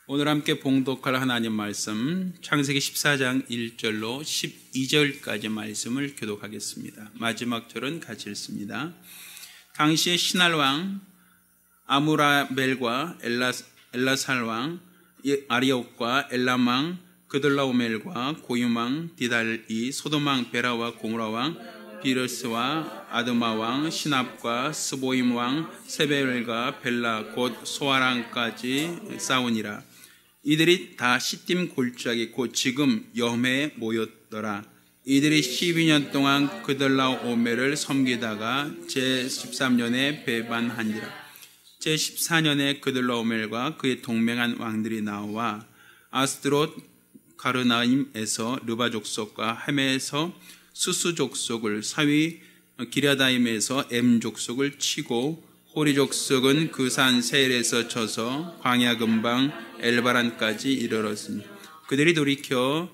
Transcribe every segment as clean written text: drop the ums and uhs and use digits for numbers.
오늘 함께 봉독할 하나님 말씀 창세기 14장 1절로 12절까지 말씀을 교독하겠습니다. 마지막 절은 같이 읽습니다. 당시에 시날왕 아무라벨과 엘라살왕 아리옥과 엘람왕 그들라오멜과 고임왕 디달이 소돔왕 베라와 고무라왕 비르스와 아드마왕 시납과 스보임왕 세벨과 벨라 곧 소아랑까지 싸우니라. 이들이 다 시딤 골짜기 곧 지금 여매에 모였더라. 이들이 12년 동안 그들라오멜을 섬기다가 제13년에 배반하니라. 제14년에 그들라오멜과 그의 동맹한 왕들이 나와 아스드롯 가르나임에서 르바 족속과 하메에서 수수 족속을 사위 기랴다임에서 엠 족속을 치고 호리 족속은 그 산 세일에서 쳐서 광야 근방 엘바란까지 이르렀으니 그들이 돌이켜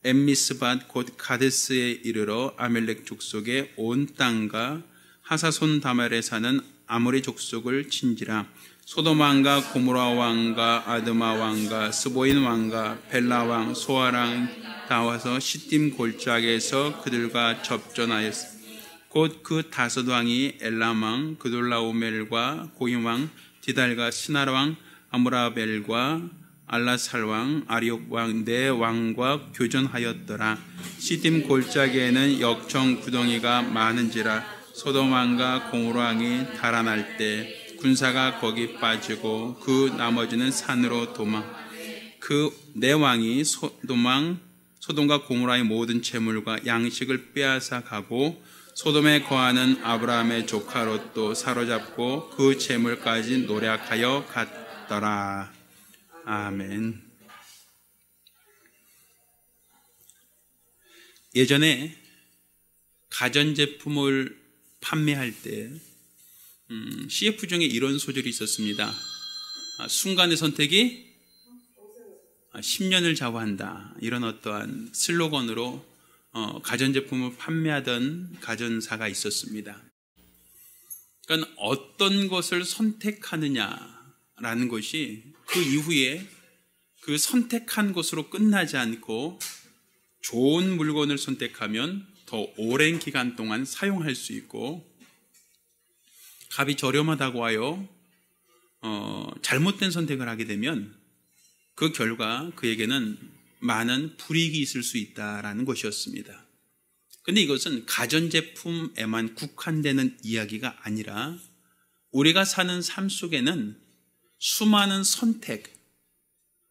엠미스밭 곧 가데스에 이르러 아멜렉 족속의 온 땅과 하사손 다말에 사는 아모리 족속을 친지라. 소돔 왕과 고모라 왕과 아드마 왕과 스보인 왕과 벨라 왕 소아랑 다 와서 시딤 골짜기에서 그들과 접전하였으니 곧 그 다섯 왕이 엘람 왕 그돌라오멜과 고임 왕 디달과 시나라 왕 아무라벨과 알라살 왕 아리옥 왕 네 왕과 교전하였더라. 시딤 골짜기에는 역청 구덩이가 많은지라. 소돔 왕과 고모라 왕이 달아날 때 군사가 거기 빠지고 그 나머지는 산으로 도망. 그 네 왕이 소돔과 고모라의 모든 재물과 양식을 빼앗아 가고 소돔에 거하는 아브라함의 조카 롯도 사로잡고 그 재물까지 노략하여 갔더라. 아멘. 예전에 가전제품을 판매할 때 CF 중에 이런 소절이 있었습니다. 순간의 선택이 10년을 좌우한다. 이런 어떠한 슬로건으로 가전제품을 판매하던 가전사가 있었습니다. 그러니까 어떤 것을 선택하느냐라는 것이 그 이후에 그 선택한 것으로 끝나지 않고 좋은 물건을 선택하면 더 오랜 기간 동안 사용할 수 있고 값이 저렴하다고 하여 잘못된 선택을 하게 되면 그 결과 그에게는 많은 불이익이 있을 수 있다라는 것이었습니다. 그런데 이것은 가전제품에만 국한되는 이야기가 아니라 우리가 사는 삶 속에는 수많은 선택,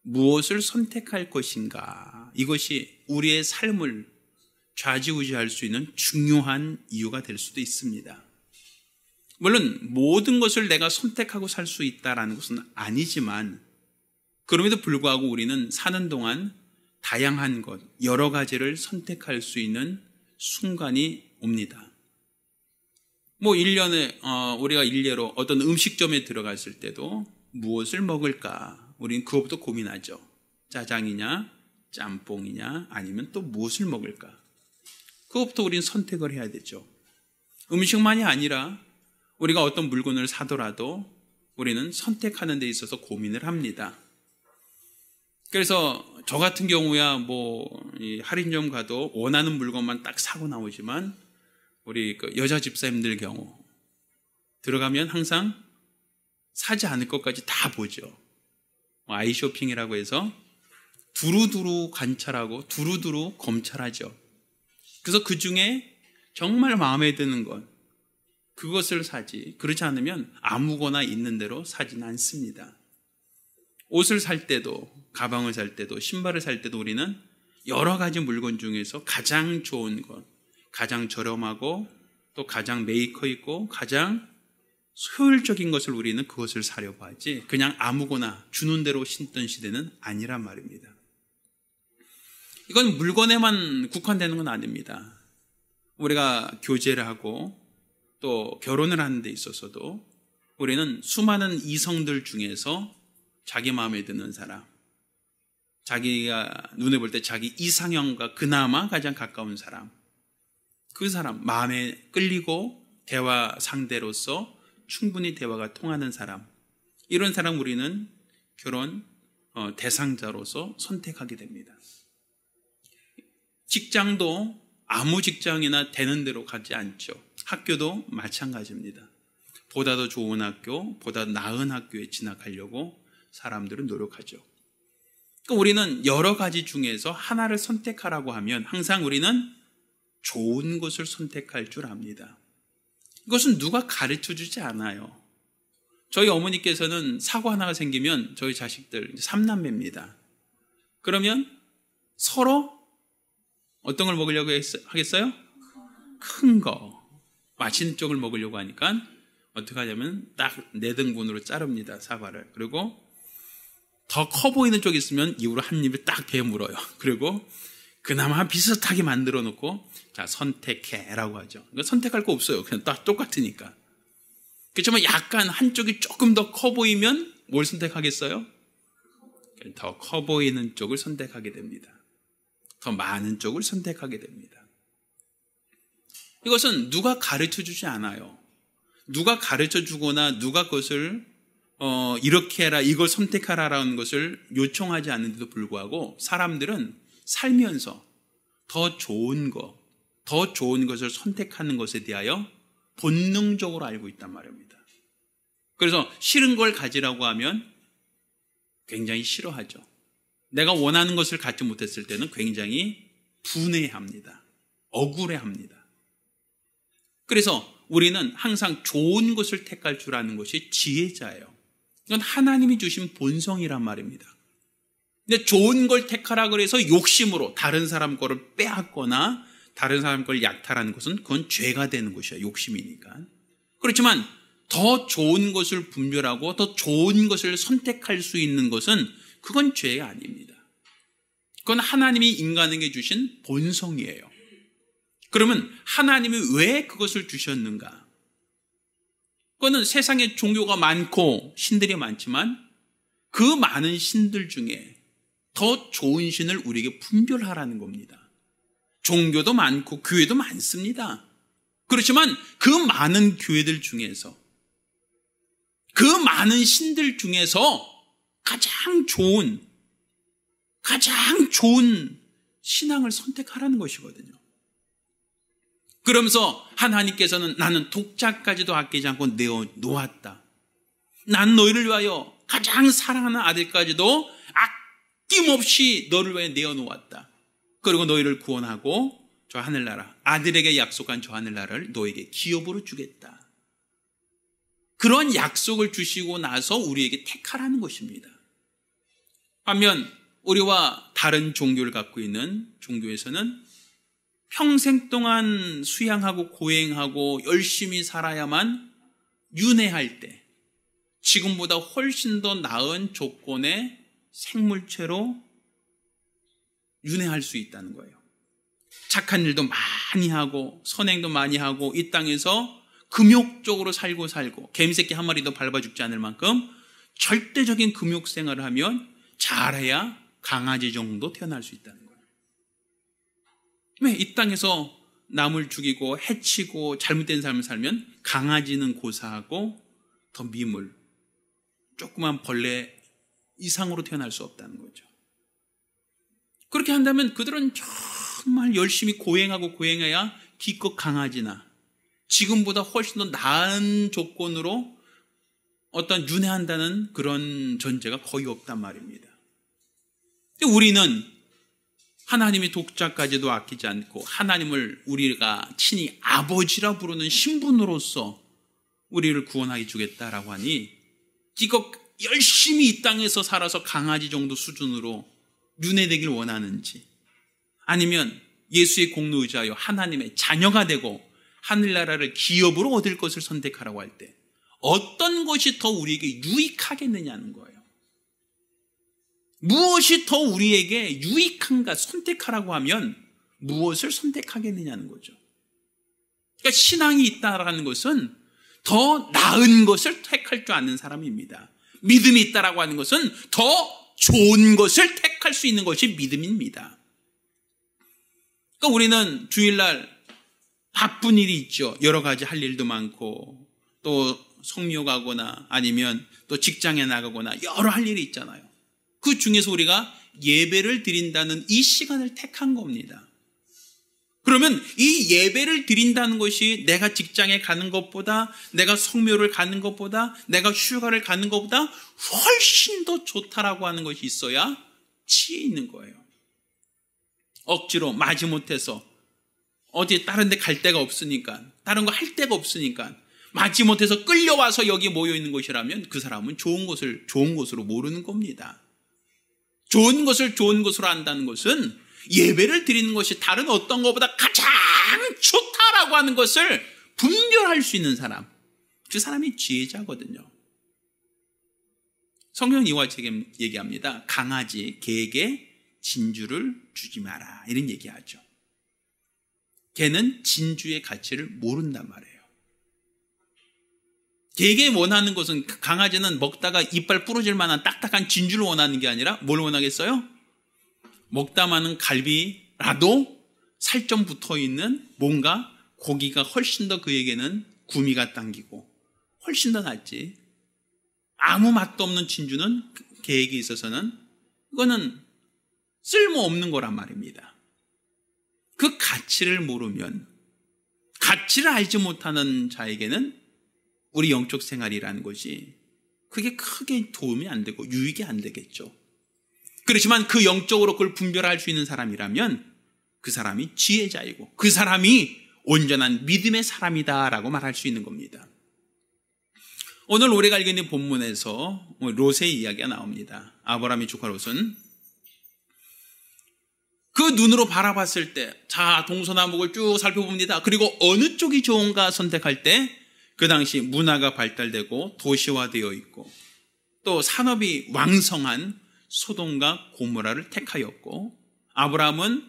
무엇을 선택할 것인가, 이것이 우리의 삶을 좌지우지할 수 있는 중요한 이유가 될 수도 있습니다. 물론 모든 것을 내가 선택하고 살 수 있다는 것은 아니지만 그럼에도 불구하고 우리는 사는 동안 다양한 것, 여러 가지를 선택할 수 있는 순간이 옵니다. 1년에 우리가 일례로 어떤 음식점에 들어갔을 때도 무엇을 먹을까? 우리는 그것부터 고민하죠. 짜장이냐, 짬뽕이냐, 아니면 또 무엇을 먹을까? 그것부터 우리는 선택을 해야 되죠. 음식만이 아니라 우리가 어떤 물건을 사더라도 우리는 선택하는 데 있어서 고민을 합니다. 그래서 저 같은 경우야 이 할인점 가도 원하는 물건만 딱 사고 나오지만 우리 여자 집사님들 경우 들어가면 항상 사지 않을 것까지 다 보죠. 아이 쇼핑이라고 해서 두루두루 관찰하고 두루두루 검찰하죠. 그래서 그 중에 정말 마음에 드는 것, 그것을 사지. 그렇지 않으면 아무거나 있는 대로 사진 않습니다. 옷을 살 때도, 가방을 살 때도, 신발을 살 때도 우리는 여러 가지 물건 중에서 가장 좋은 것, 가장 저렴하고 또 가장 메이커 있고 가장 효율적인 것을 우리는 그것을 사려고 하지 그냥 아무거나 주는 대로 신던 시대는 아니란 말입니다. 이건 물건에만 국한되는 건 아닙니다. 우리가 교제를 하고 또 결혼을 하는 데 있어서도 우리는 수많은 이성들 중에서 자기 마음에 드는 사람, 자기가 눈에 볼 때 자기 이상형과 그나마 가장 가까운 사람, 그 사람 마음에 끌리고 대화 상대로서 충분히 대화가 통하는 사람, 이런 사람 우리는 결혼 대상자로서 선택하게 됩니다. 직장도 아무 직장이나 되는 대로 가지 않죠. 학교도 마찬가지입니다. 보다 더 좋은 학교, 보다 나은 학교에 진학하려고 사람들은 노력하죠. 그러니까 우리는 여러 가지 중에서 하나를 선택하라고 하면 항상 우리는 좋은 것을 선택할 줄 압니다. 이것은 누가 가르쳐주지 않아요. 저희 어머니께서는 사고 하나가 생기면 저희 자식들 3남매입니다. 그러면 서로 어떤 걸 먹으려고 하겠어요? 큰 거. 맛있는 쪽을 먹으려고 하니까 어떻게 하냐면 딱 4등분으로 자릅니다. 사과를. 그리고 더 커 보이는 쪽이 있으면 입으로 한 입을 딱 베어물어요. 그리고 그나마 비슷하게 만들어 놓고 자, 선택해라고 하죠. 그러니까 선택할 거 없어요. 그냥 딱 똑같으니까. 그렇지만 약간 한쪽이 조금 더 커 보이면 뭘 선택하겠어요? 더 커 보이는 쪽을 선택하게 됩니다. 더 많은 쪽을 선택하게 됩니다. 이것은 누가 가르쳐 주지 않아요. 누가 가르쳐 주거나 누가 그것을 이렇게 해라, 이걸 선택하라라는 것을 요청하지 않는데도 불구하고 사람들은 살면서 더 좋은 것을 선택하는 것에 대하여 본능적으로 알고 있단 말입니다. 그래서 싫은 걸 가지라고 하면 굉장히 싫어하죠. 내가 원하는 것을 갖지 못했을 때는 굉장히 분해합니다. 억울해합니다. 그래서 우리는 항상 좋은 것을 택할 줄 아는 것이 지혜자예요. 이건 하나님이 주신 본성이란 말입니다. 근데 좋은 걸 택하라 그래서 욕심으로 다른 사람 거를 빼앗거나 다른 사람 걸 약탈하는 것은 그건 죄가 되는 것이야. 욕심이니까. 그렇지만 더 좋은 것을 분별하고 더 좋은 것을 선택할 수 있는 것은 그건 죄가 아닙니다. 그건 하나님이 인간에게 주신 본성이에요. 그러면 하나님이 왜 그것을 주셨는가? 그거는 세상에 종교가 많고 신들이 많지만 그 많은 신들 중에 더 좋은 신을 우리에게 분별하라는 겁니다. 종교도 많고 교회도 많습니다. 그렇지만 그 많은 교회들 중에서 그 많은 신들 중에서 가장 좋은 신앙을 선택하라는 것이거든요. 그러면서 하나님께서는 나는 독자까지도 아끼지 않고 내어 놓았다. 난 너희를 위하여 가장 사랑하는 아들까지도 아낌없이 너를 위해 내어 놓았다. 그리고 너희를 구원하고 저 하늘나라, 아들에게 약속한 저 하늘나라를 너에게 기업으로 주겠다. 그런 약속을 주시고 나서 우리에게 택하라는 것입니다. 반면 우리와 다른 종교를 갖고 있는 종교에서는 평생 동안 수양하고 고행하고 열심히 살아야만 윤회할 때 지금보다 훨씬 더 나은 조건의 생물체로 윤회할 수 있다는 거예요. 착한 일도 많이 하고 선행도 많이 하고 이 땅에서 금욕적으로 살고 개미새끼 한 마리도 밟아 죽지 않을 만큼 절대적인 금욕 생활을 하면 잘해야 강아지 정도 태어날 수 있다는 거예요. 왜? 이 땅에서 남을 죽이고 해치고 잘못된 삶을 살면 강아지는 고사하고 더 미물, 조그만 벌레 이상으로 태어날 수 없다는 거죠. 그렇게 한다면 그들은 정말 열심히 고행해야 기껏 강아지나 지금보다 훨씬 더 나은 조건으로 어떤 윤회한다는 그런 전제가 거의 없단 말입니다. 우리는 하나님의 독자까지도 아끼지 않고 하나님을 우리가 친히 아버지라 부르는 신분으로서 우리를 구원하게 주겠다라고 하니 기껏 열심히 이 땅에서 살아서 강아지 정도 수준으로 윤회되길 원하는지 아니면 예수의 공로 의지하여 하나님의 자녀가 되고 하늘나라를 기업으로 얻을 것을 선택하라고 할 때 어떤 것이 더 우리에게 유익하겠느냐는 거예요. 무엇이 더 우리에게 유익한가 선택하라고 하면 무엇을 선택하겠느냐는 거죠. 그러니까 신앙이 있다라는 것은 더 나은 것을 택할 줄 아는 사람입니다. 믿음이 있다라고 하는 것은 더 좋은 것을 택할 수 있는 것이 믿음입니다. 그러니까 우리는 주일날 바쁜 일이 있죠. 여러 가지 할 일도 많고 또 성묘 가거나 아니면 또 직장에 나가거나 여러 할 일이 있잖아요. 그 중에서 우리가 예배를 드린다는 이 시간을 택한 겁니다. 그러면 이 예배를 드린다는 것이 내가 직장에 가는 것보다, 내가 성묘를 가는 것보다, 내가 휴가를 가는 것보다 훨씬 더 좋다라고 하는 것이 있어야 지혜 있는 거예요. 억지로 마지못해서 어디 다른 데 갈 데가 없으니까, 다른 거 할 데가 없으니까 마지못해서 끌려와서 여기 모여있는 것이라면 그 사람은 좋은 것으로 모르는 겁니다. 좋은 것을 좋은 것으로 안다는 것은 예배를 드리는 것이 다른 어떤 것보다 가장 좋다라고 하는 것을 분별할 수 있는 사람, 그 사람이 지혜자거든요. 성경은 이와 같이 얘기합니다. 강아지, 개에게 진주를 주지 마라, 이런 얘기하죠. 개는 진주의 가치를 모른단 말이에요. 개에게 원하는 것은, 강아지는 먹다가 이빨 부러질 만한 딱딱한 진주를 원하는 게 아니라 뭘 원하겠어요? 먹다 마는 갈비라도 살 좀 붙어있는 뭔가 고기가 훨씬 더 그에게는 구미가 당기고 훨씬 더 낫지. 아무 맛도 없는 진주는 개에게 있어서는 이거는 쓸모없는 거란 말입니다. 그 가치를 모르면, 가치를 알지 못하는 자에게는 우리 영적 생활이라는 것이 그게 크게 도움이 안 되고 유익이 안 되겠죠. 그렇지만 그 영적으로 그걸 분별할 수 있는 사람이라면 그 사람이 지혜자이고 그 사람이 온전한 믿음의 사람이다라고 말할 수 있는 겁니다. 오늘 우리가 알게 있는 본문에서 롯의 이야기가 나옵니다. 아브라함의 조카 롯은 그 눈으로 바라봤을 때, 자, 동서남북을 쭉 살펴봅니다. 그리고 어느 쪽이 좋은가 선택할 때 그 당시 문화가 발달되고 도시화되어 있고 또 산업이 왕성한 소돔과 고모라를 택하였고, 아브라함은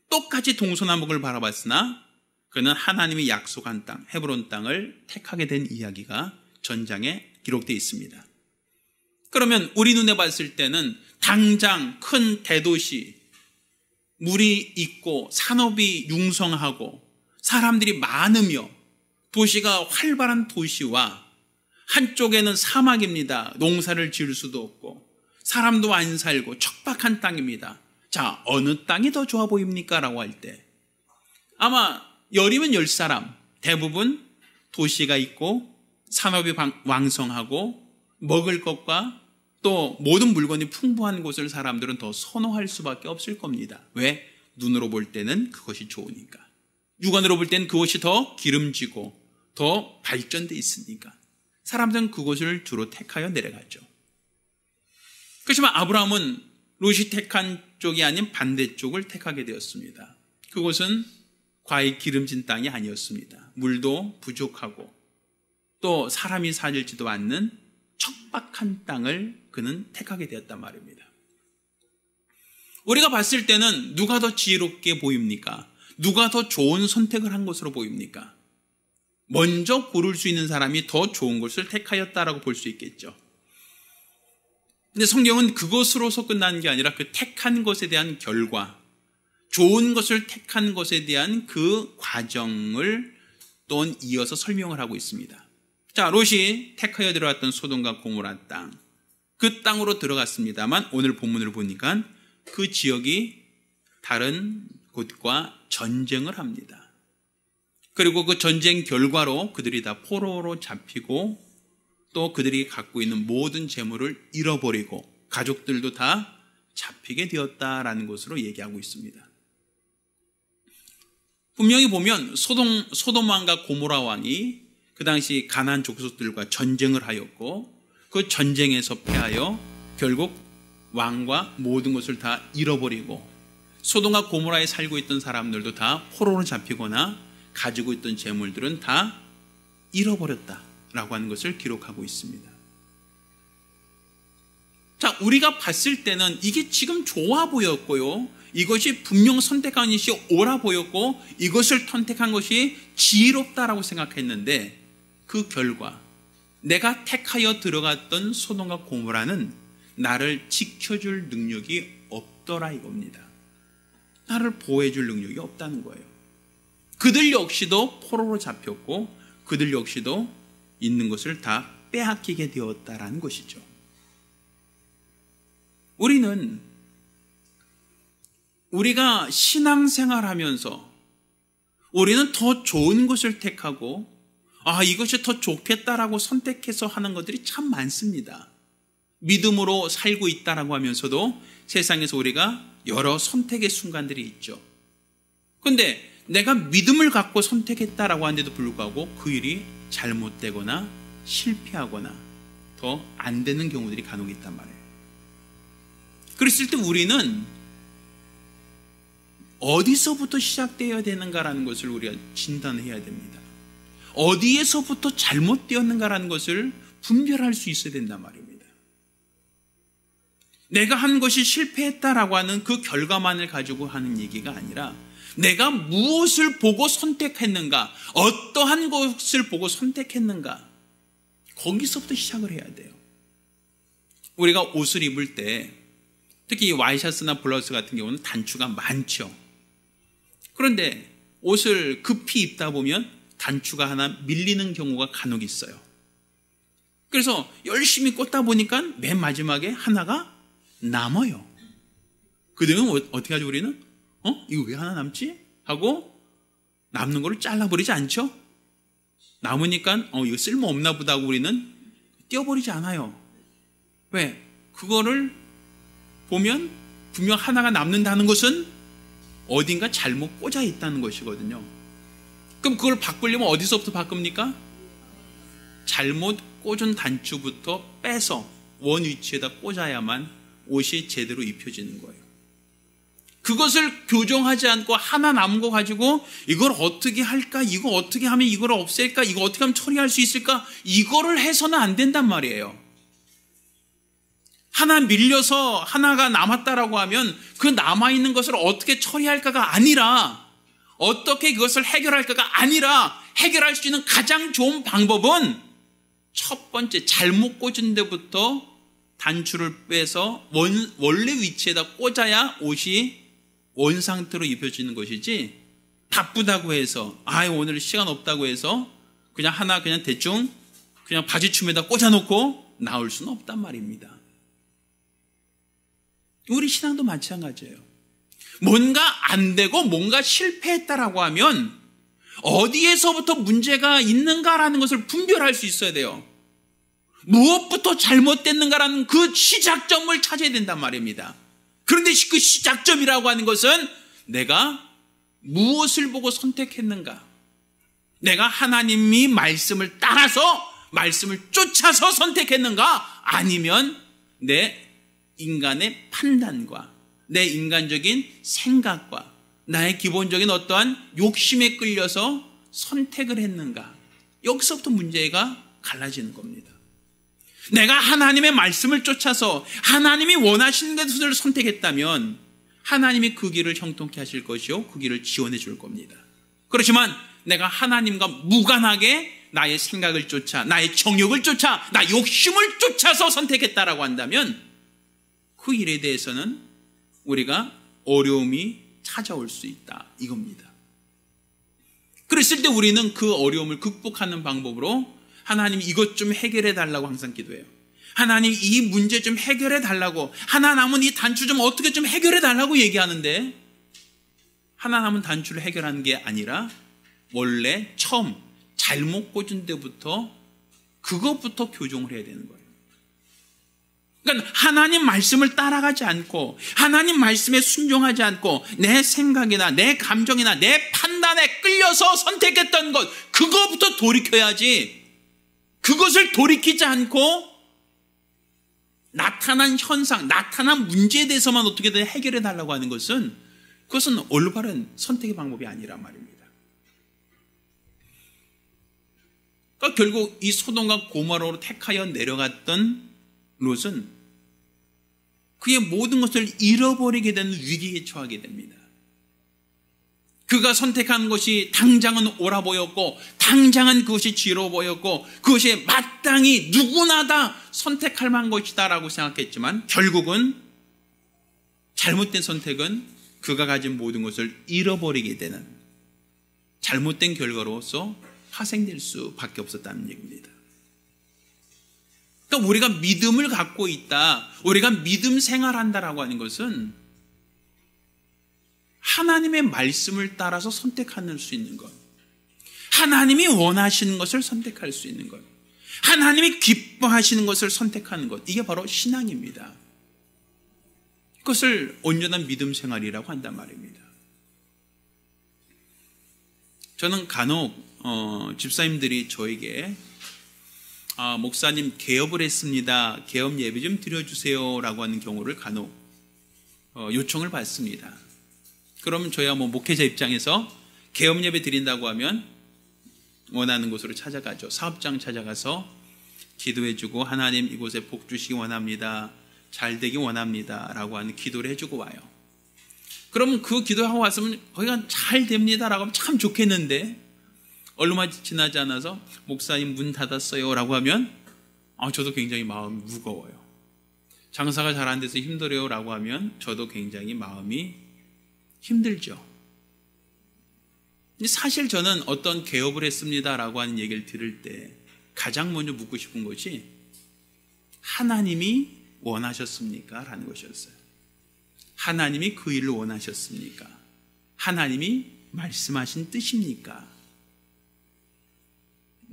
똑같이 동서남북을 바라봤으나 그는 하나님이 약속한 땅, 헤브론 땅을 택하게 된 이야기가 전장에 기록되어 있습니다. 그러면 우리 눈에 봤을 때는 당장 큰 대도시, 물이 있고 산업이 융성하고 사람들이 많으며 도시가 활발한 도시와, 한쪽에는 사막입니다. 농사를 지을 수도 없고 사람도 안 살고 척박한 땅입니다. 자, 어느 땅이 더 좋아 보입니까? 라고 할 때 아마 열이면 10사람, 대부분 도시가 있고 산업이 왕성하고 먹을 것과 또 모든 물건이 풍부한 곳을 사람들은 더 선호할 수밖에 없을 겁니다. 왜? 눈으로 볼 때는 그것이 좋으니까. 육안으로 볼 때는 그것이 더 기름지고 더 발전되어 있으니까 사람들은 그곳을 주로 택하여 내려가죠. 그렇지만 아브라함은 롯이 택한 쪽이 아닌 반대쪽을 택하게 되었습니다. 그곳은 과히 기름진 땅이 아니었습니다. 물도 부족하고 또 사람이 살지도 않는 척박한 땅을 그는 택하게 되었단 말입니다. 우리가 봤을 때는 누가 더 지혜롭게 보입니까? 누가 더 좋은 선택을 한 것으로 보입니까? 먼저 고를 수 있는 사람이 더 좋은 것을 택하였다라고 볼 수 있겠죠. 근데 성경은 그것으로서 끝나는 게 아니라 그 택한 것에 대한 결과, 좋은 것을 택한 것에 대한 그 과정을 또 이어서 설명을 하고 있습니다. 자, 롯이 택하여 들어갔던 소돔과 고모라 땅, 그 땅으로 들어갔습니다만 오늘 본문을 보니까 그 지역이 다른 곳과 전쟁을 합니다. 그리고 그 전쟁 결과로 그들이 다 포로로 잡히고 또 그들이 갖고 있는 모든 재물을 잃어버리고 가족들도 다 잡히게 되었다라는 것으로 얘기하고 있습니다. 분명히 보면 소돔 왕과 고모라 왕이 그 당시 가나안 족속들과 전쟁을 하였고 그 전쟁에서 패하여 결국 왕과 모든 것을 다 잃어버리고 소돔과 고모라에 살고 있던 사람들도 다 포로로 잡히거나 가지고 있던 재물들은 다 잃어버렸다라고 하는 것을 기록하고 있습니다. 자, 우리가 봤을 때는 이게 지금 좋아 보였고요, 이것이 분명 선택한 것이 옳아 보였고 이것을 선택한 것이 지혜롭다라고 생각했는데 그 결과 내가 택하여 들어갔던 소돔과 고모라는 나를 지켜줄 능력이 없더라 이겁니다. 나를 보호해줄 능력이 없다는 거예요. 그들 역시도 포로로 잡혔고 그들 역시도 있는 것을 다 빼앗기게 되었다라는 것이죠. 우리가 신앙생활하면서 우리는 더 좋은 것을 택하고 이것이 더 좋겠다라고 선택해서 하는 것들이 참 많습니다. 믿음으로 살고 있다라고 하면서도 세상에서 우리가 여러 선택의 순간들이 있죠. 그런데 내가 믿음을 갖고 선택했다라고 하는데도 불구하고 그 일이 잘못되거나 실패하거나 더 안 되는 경우들이 간혹 있단 말이에요. 그랬을 때 우리는 어디서부터 시작되어야 되는가라는 것을 우리가 진단해야 됩니다. 어디에서부터 잘못되었는가라는 것을 분별할 수 있어야 된단 말입니다. 내가 한 것이 실패했다라고 하는 그 결과만을 가지고 하는 얘기가 아니라 내가 무엇을 보고 선택했는가, 어떠한 것을 보고 선택했는가, 거기서부터 시작을 해야 돼요. 우리가 옷을 입을 때 특히 와이셔츠나 블라우스 같은 경우는 단추가 많죠. 그런데 옷을 급히 입다 보면 단추가 하나 밀리는 경우가 간혹 있어요. 그래서 열심히 꽂다 보니까 맨 마지막에 하나가 남아요. 그러면 어떻게 하죠 우리는? 이거 왜 하나 남지? 하고 남는 거를 잘라버리지 않죠? 남으니까 이거 쓸모없나 보다 하고 우리는 떼어버리지 않아요. 왜? 그거를 보면 분명 하나가 남는다는 것은 어딘가 잘못 꽂아 있다는 것이거든요. 그럼 그걸 바꾸려면 어디서부터 바꿉니까? 잘못 꽂은 단추부터 빼서 원 위치에다 꽂아야만 옷이 제대로 입혀지는 거예요. 그것을 교정하지 않고 하나 남은 거 가지고 이걸 어떻게 할까? 이거 어떻게 하면 이걸 없앨까? 이거 어떻게 하면 처리할 수 있을까? 이거를 해서는 안 된단 말이에요. 하나 밀려서 하나가 남았다라고 하면 그 남아있는 것을 어떻게 처리할까가 아니라 어떻게 그것을 해결할까가 아니라 해결할 수 있는 가장 좋은 방법은 첫 번째 잘못 꽂은 데부터 단추를 빼서 원래 위치에다 꽂아야 옷이 원상태로 입혀지는 것이지 바쁘다고 해서 오늘 시간 없다고 해서 그냥 하나 그냥 대충 그냥 바지춤에다 꽂아놓고 나올 수는 없단 말입니다. 우리 신앙도 마찬가지예요. 뭔가 안 되고 뭔가 실패했다라고 하면 어디에서부터 문제가 있는가라는 것을 분별할 수 있어야 돼요. 무엇부터 잘못됐는가라는 그 시작점을 찾아야 된단 말입니다. 그런데 그 시작점이라고 하는 것은 내가 무엇을 보고 선택했는가, 내가 하나님이 말씀을 따라서 말씀을 쫓아서 선택했는가, 아니면 내 인간의 판단과 내 인간적인 생각과 나의 기본적인 어떠한 욕심에 끌려서 선택을 했는가, 여기서부터 문제가 갈라지는 겁니다. 내가 하나님의 말씀을 쫓아서 하나님이 원하시는 것을 선택했다면 하나님이 그 길을 형통케 하실 것이요 그 길을 지원해 줄 겁니다. 그렇지만 내가 하나님과 무관하게 나의 생각을 쫓아, 나의 정욕을 쫓아, 나 욕심을 쫓아서 선택했다라고 한다면 그 일에 대해서는 우리가 어려움이 찾아올 수 있다, 이겁니다. 그랬을 때 우리는 그 어려움을 극복하는 방법으로 하나님 이것 좀 해결해 달라고 항상 기도해요. 하나님 이 문제 좀 해결해 달라고, 하나 남은 이 단추 좀 어떻게 좀 해결해 달라고 얘기하는데 하나 남은 단추를 해결하는 게 아니라 원래 처음 잘못 꽂은 데부터 그것부터 교정을 해야 되는 거예요. 그러니까 하나님 말씀을 따라가지 않고 하나님 말씀에 순종하지 않고 내 생각이나 내 감정이나 내 판단에 끌려서 선택했던 것, 그거부터 돌이켜야지, 그것을 돌이키지 않고 나타난 현상, 나타난 문제에 대해서만 어떻게든 해결해 달라고 하는 것은 그것은 올바른 선택의 방법이 아니란 말입니다. 그러니까 결국 이 소돔과 고모라로 택하여 내려갔던 롯은 그의 모든 것을 잃어버리게 되는 위기에 처하게 됩니다. 그가 선택한 것이 당장은 옳아 보였고 당장은 그것이 지혜로워 보였고 그것이 마땅히 누구나 다 선택할 만한 것이다 라고 생각했지만 결국은 잘못된 선택은 그가 가진 모든 것을 잃어버리게 되는 잘못된 결과로서 파생될 수밖에 없었다는 얘기입니다. 그러니까 우리가 믿음을 갖고 있다, 우리가 믿음 생활한다라고 하는 것은 하나님의 말씀을 따라서 선택할 수 있는 것, 하나님이 원하시는 것을 선택할 수 있는 것, 하나님이 기뻐하시는 것을 선택하는 것, 이게 바로 신앙입니다. 그것을 온전한 믿음 생활이라고 한단 말입니다. 저는 간혹 집사님들이 저에게 목사님 개업을 했습니다, 개업 예배 좀 드려주세요 라고 하는 경우를 간혹 요청을 받습니다. 그러면 저희가 목회자 입장에서 개업 예배 드린다고 하면 원하는 곳으로 찾아가죠. 사업장 찾아가서 기도해주고, 하나님 이곳에 복 주시기 원합니다, 잘 되기 원합니다 라고 하는 기도를 해주고 와요. 그러면 그 기도하고 왔으면 거기가 잘 됩니다 라고 하면 참 좋겠는데, 얼마 지나지 않아서 목사님 문 닫았어요 라고 하면 저도 굉장히 마음이 무거워요. 장사가 잘 안 돼서 힘들어요 라고 하면 저도 굉장히 마음이 힘들죠. 사실 저는 어떤 개업을 했습니다 라고 하는 얘기를 들을 때 가장 먼저 묻고 싶은 것이 하나님이 원하셨습니까? 라는 것이었어요. 하나님이 그 일을 원하셨습니까? 하나님이 말씀하신 뜻입니까?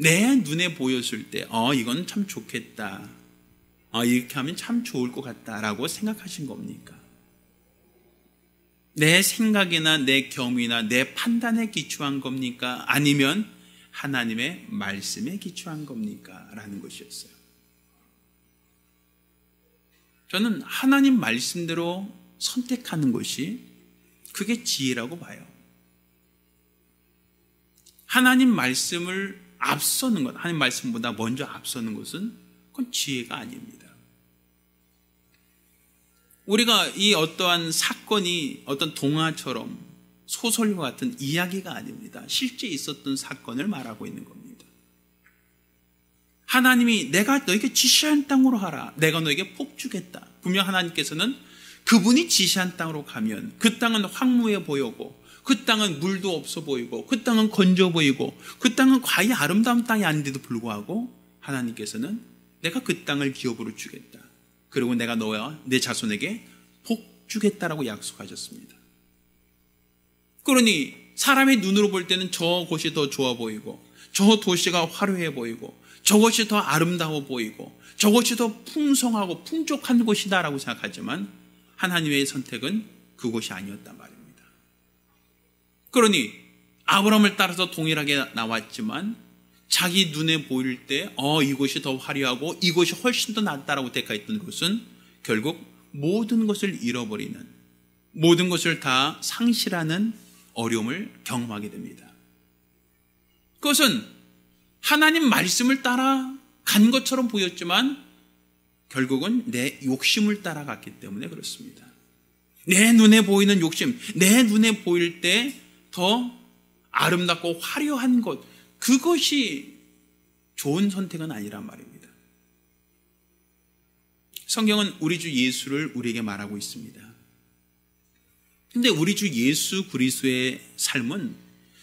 내 눈에 보였을 때 이건 참 좋겠다, 이렇게 하면 참 좋을 것 같다라고 생각하신 겁니까? 내 생각이나 내 경위나 내 판단에 기초한 겁니까? 아니면 하나님의 말씀에 기초한 겁니까? 라는 것이었어요. 저는 하나님 말씀대로 선택하는 것이 그게 지혜라고 봐요. 하나님 말씀을 앞서는 것, 하나님 말씀보다 먼저 앞서는 것은 그건 지혜가 아닙니다. 우리가 이 어떠한 사건이 어떤 동화처럼 소설과 같은 이야기가 아닙니다. 실제 있었던 사건을 말하고 있는 겁니다. 하나님이 내가 너에게 지시한 땅으로 하라, 내가 너에게 복 주겠다. 분명 하나님께서는 그분이 지시한 땅으로 가면 그 땅은 황무해 보이고, 그 땅은 물도 없어 보이고, 그 땅은 건져 보이고, 그 땅은 과히 아름다운 땅이 아닌데도 불구하고 하나님께서는 내가 그 땅을 기업으로 주겠다, 그리고 내가 너와 내 자손에게 복 주겠다라고 약속하셨습니다. 그러니 사람의 눈으로 볼 때는 저곳이 더 좋아 보이고, 저 도시가 화려해 보이고, 저것이 더 아름다워 보이고, 저것이 더 풍성하고 풍족한 곳이다라고 생각하지만 하나님의 선택은 그곳이 아니었단 말입니다. 그러니 아브라함을 따라서 동일하게 나왔지만 자기 눈에 보일 때 이곳이 더 화려하고 이곳이 훨씬 더 낫다라고 택했던 것은 결국 모든 것을 잃어버리는, 모든 것을 다 상실하는 어려움을 경험하게 됩니다. 그것은 하나님 말씀을 따라 간 것처럼 보였지만 결국은 내 욕심을 따라갔기 때문에 그렇습니다. 내 눈에 보이는 욕심, 내 눈에 보일 때 더 아름답고 화려한 것, 그것이 좋은 선택은 아니란 말입니다. 성경은 우리 주 예수를 우리에게 말하고 있습니다. 근데 우리 주 예수 그리스도의 삶은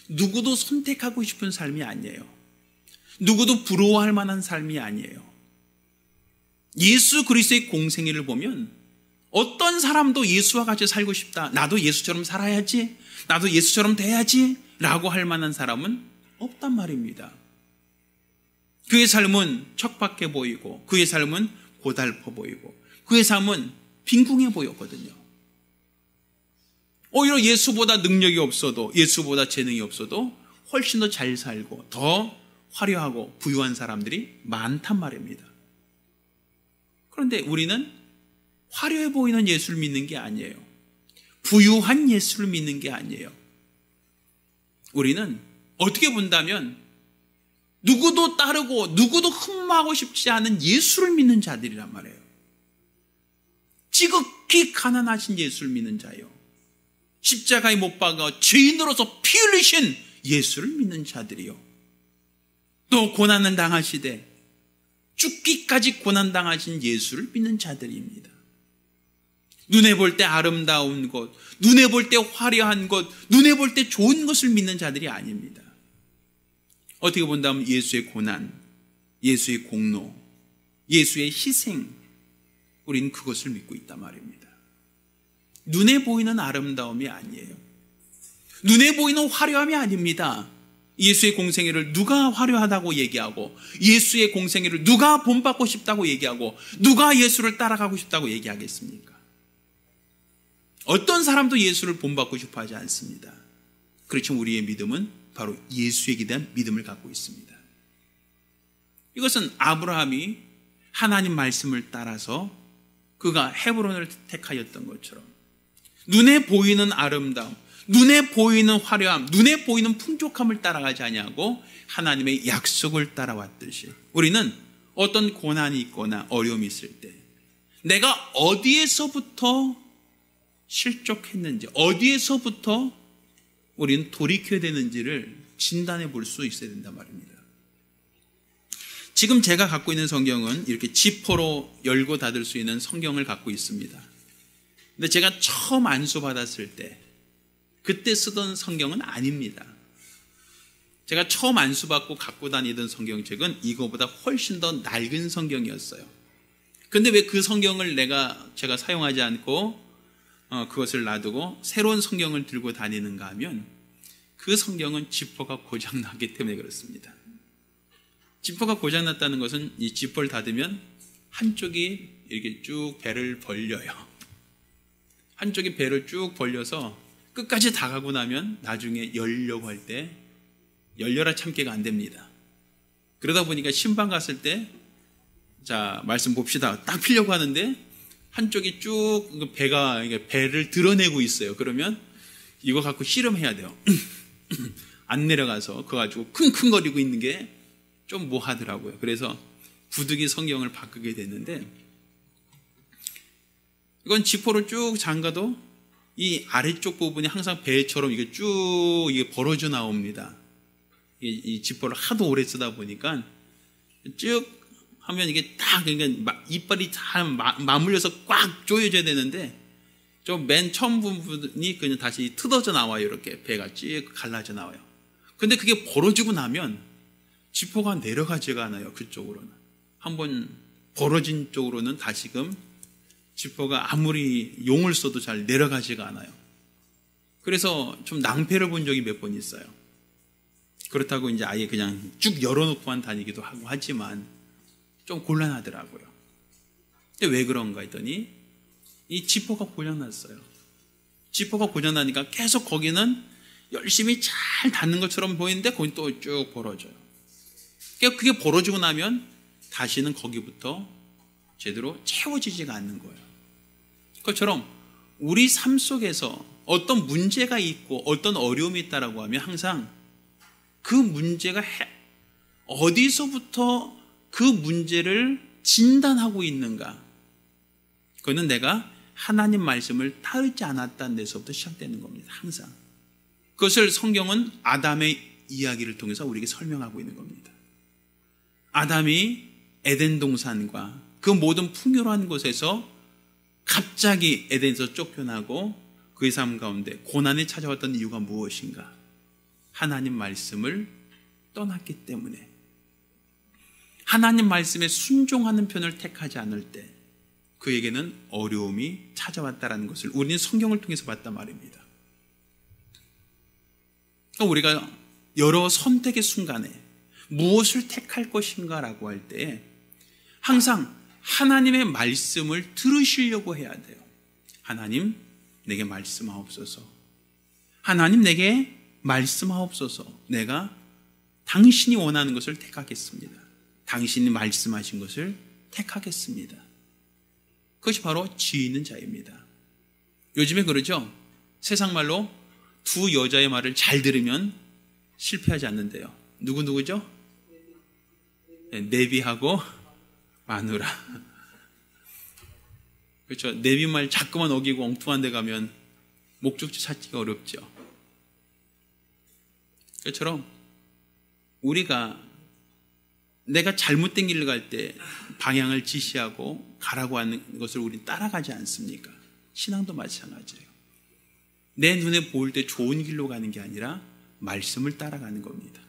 누구도 선택하고 싶은 삶이 아니에요. 누구도 부러워할 만한 삶이 아니에요. 예수 그리스도의 공생애를 보면 어떤 사람도 예수와 같이 살고 싶다, 나도 예수처럼 살아야지, 나도 예수처럼 돼야지 라고 할 만한 사람은 없단 말입니다. 그의 삶은 척박해 보이고, 그의 삶은 고달퍼 보이고, 그의 삶은 빈궁해 보였거든요. 오히려 예수보다 능력이 없어도, 예수보다 재능이 없어도 훨씬 더 잘 살고 더 화려하고 부유한 사람들이 많단 말입니다. 그런데 우리는 화려해 보이는 예수를 믿는 게 아니에요. 부유한 예수를 믿는 게 아니에요. 우리는 어떻게 본다면 누구도 따르고 누구도 흠모하고 싶지 않은 예수를 믿는 자들이란 말이에요. 지극히 가난하신 예수를 믿는 자예요. 십자가에 못 박아 죄인으로서 피 흘리신 예수를 믿는 자들이요. 또 고난을 당하시되 죽기까지 고난당하신 예수를 믿는 자들입니다. 눈에 볼 때 아름다운 것, 눈에 볼 때 화려한 것, 눈에 볼 때 좋은 것을 믿는 자들이 아닙니다. 어떻게 본다면 예수의 고난, 예수의 공로, 예수의 희생, 우리는 그것을 믿고 있단 말입니다. 눈에 보이는 아름다움이 아니에요. 눈에 보이는 화려함이 아닙니다. 예수의 공생애를 누가 화려하다고 얘기하고, 예수의 공생애를 누가 본받고 싶다고 얘기하고, 누가 예수를 따라가고 싶다고 얘기하겠습니까? 어떤 사람도 예수를 본받고 싶어 하지 않습니다. 그렇지만 우리의 믿음은 바로 예수에게 대한 믿음을 갖고 있습니다. 이것은 아브라함이 하나님 말씀을 따라서 그가 헤브론을 택하였던 것처럼 눈에 보이는 아름다움, 눈에 보이는 화려함, 눈에 보이는 풍족함을 따라가지 아니하고 하나님의 약속을 따라왔듯이 우리는 어떤 고난이 있거나 어려움이 있을 때 내가 어디에서부터 실족했는지, 어디에서부터 우리는 돌이켜야 되는지를 진단해 볼 수 있어야 된단 말입니다. 지금 제가 갖고 있는 성경은 이렇게 지퍼로 열고 닫을 수 있는 성경을 갖고 있습니다. 근데 제가 처음 안수 받았을 때 그때 쓰던 성경은 아닙니다. 제가 처음 안수 받고 갖고 다니던 성경책은 이거보다 훨씬 더 낡은 성경이었어요. 근데 왜 그 성경을 제가 사용하지 않고 그것을 놔두고 새로운 성경을 들고 다니는가 하면 그 성경은 지퍼가 고장나기 때문에 그렇습니다. 지퍼가 고장났다는 것은 이 지퍼를 닫으면 한쪽이 이렇게 쭉 배를 벌려요. 한쪽이 배를 쭉 벌려서 끝까지 다 가고 나면 나중에 열려고 할 때 열려라 참깨가 안 됩니다. 그러다 보니까 신방 갔을 때 자 말씀 봅시다 딱 피려고 하는데 한쪽이 쭉 배를 드러내고 있어요. 그러면 이거 갖고 씨름해야 돼요. 안 내려가서 그거 가지고 킁킁거리고 있는 게 좀 뭐하더라고요. 그래서 부득이 성경을 바꾸게 됐는데 이건 지퍼로 쭉 잠가도 이 아래쪽 부분이 항상 배처럼 이게 쭉 이게 벌어져 나옵니다. 이 지퍼를 하도 오래 쓰다 보니까 쭉 하면 이게 딱 그러니까 이빨이 다 맞물려서 꽉 조여져야 되는데 좀 맨 처음 부분이 그냥 다시 뜯어져 나와요. 이렇게 배가 쭉 갈라져 나와요. 근데 그게 벌어지고 나면 지퍼가 내려가지가 않아요. 그쪽으로는 한번 벌어진 쪽으로는 다시금 지퍼가 아무리 용을 써도 잘 내려가지가 않아요. 그래서 좀 낭패를 본 적이 몇 번 있어요. 그렇다고 이제 아예 그냥 쭉 열어놓고만 다니기도 하고 하지만 좀 곤란하더라고요. 근데 왜 그런가 했더니 이 지퍼가 고장났어요. 지퍼가 고장나니까 계속 거기는 열심히 잘 닿는 것처럼 보이는데 거기 또 쭉 벌어져요. 그게 벌어지고 나면 다시는 거기부터 제대로 채워지지가 않는 거예요. 그것처럼 우리 삶 속에서 어떤 문제가 있고 어떤 어려움이 있다라고 하면 항상 그 문제가 어디서부터 그 문제를 진단하고 있는가, 그거는 내가 하나님 말씀을 따르지 않았다는 데서부터 시작되는 겁니다. 항상 그것을 성경은 아담의 이야기를 통해서 우리에게 설명하고 있는 겁니다. 아담이 에덴 동산과 그 모든 풍요로운 곳에서 갑자기 에덴에서 쫓겨나고 그의 삶 가운데 고난이 찾아왔던 이유가 무엇인가? 하나님 말씀을 떠났기 때문에, 하나님 말씀에 순종하는 편을 택하지 않을 때 그에게는 어려움이 찾아왔다는 것을 우리는 성경을 통해서 봤단 말입니다. 우리가 여러 선택의 순간에 무엇을 택할 것인가 라고 할 때 항상 하나님의 말씀을 들으시려고 해야 돼요. 하나님 내게 말씀하옵소서. 하나님 내게 말씀하옵소서. 내가 당신이 원하는 것을 택하겠습니다. 당신이 말씀하신 것을 택하겠습니다. 그것이 바로 지혜 있는 자입니다. 요즘에 그러죠. 세상 말로 두 여자의 말을 잘 들으면 실패하지 않는데요. 누구죠? 네비하고 마누라. 그렇죠. 네비 말 자꾸만 어기고 엉뚱한 데 가면 목적지 찾기가 어렵죠. 그처럼 우리가 내가 잘못된 길을 갈 때 방향을 지시하고 가라고 하는 것을 우리는 따라가지 않습니까? 신앙도 마찬가지예요. 내 눈에 보일 때 좋은 길로 가는 게 아니라 말씀을 따라가는 겁니다.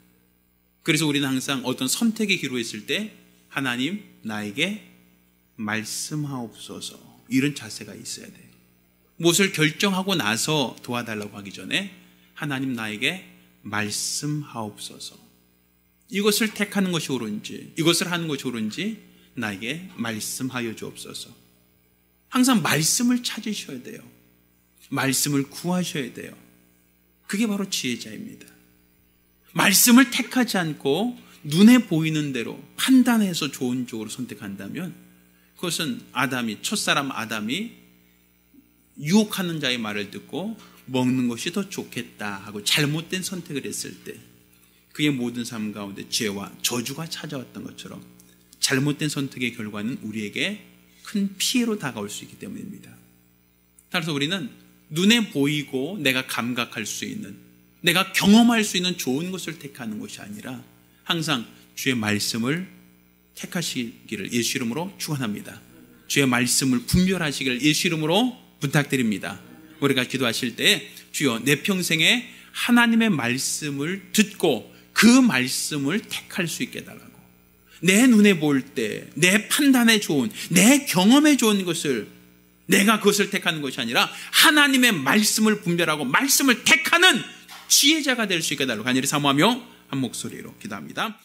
그래서 우리는 항상 어떤 선택의 기로에 있을 때 하나님 나에게 말씀하옵소서. 이런 자세가 있어야 돼요. 무엇을 결정하고 나서 도와달라고 하기 전에 하나님 나에게 말씀하옵소서. 이것을 택하는 것이 옳은지, 이것을 하는 것이 옳은지 나에게 말씀하여 주옵소서. 항상 말씀을 찾으셔야 돼요. 말씀을 구하셔야 돼요. 그게 바로 지혜자입니다. 말씀을 택하지 않고 눈에 보이는 대로 판단해서 좋은 쪽으로 선택한다면 그것은 첫사람 아담이 유혹하는 자의 말을 듣고 먹는 것이 더 좋겠다 하고 잘못된 선택을 했을 때 그의 모든 삶 가운데 죄와 저주가 찾아왔던 것처럼 잘못된 선택의 결과는 우리에게 큰 피해로 다가올 수 있기 때문입니다. 따라서 우리는 눈에 보이고 내가 감각할 수 있는, 내가 경험할 수 있는 좋은 것을 택하는 것이 아니라 항상 주의 말씀을 택하시기를 예수 이름으로 축원합니다. 주의 말씀을 분별하시기를 예수 이름으로 부탁드립니다. 우리가 기도하실 때 주여 내 평생에 하나님의 말씀을 듣고 그 말씀을 택할 수 있게 해달라고, 내 눈에 볼 때 내 판단에 좋은, 내 경험에 좋은 것을 내가 그것을 택하는 것이 아니라 하나님의 말씀을 분별하고 말씀을 택하는 지혜자가 될 수 있게 해달라고 간절히 사모하며 한 목소리로 기도합니다.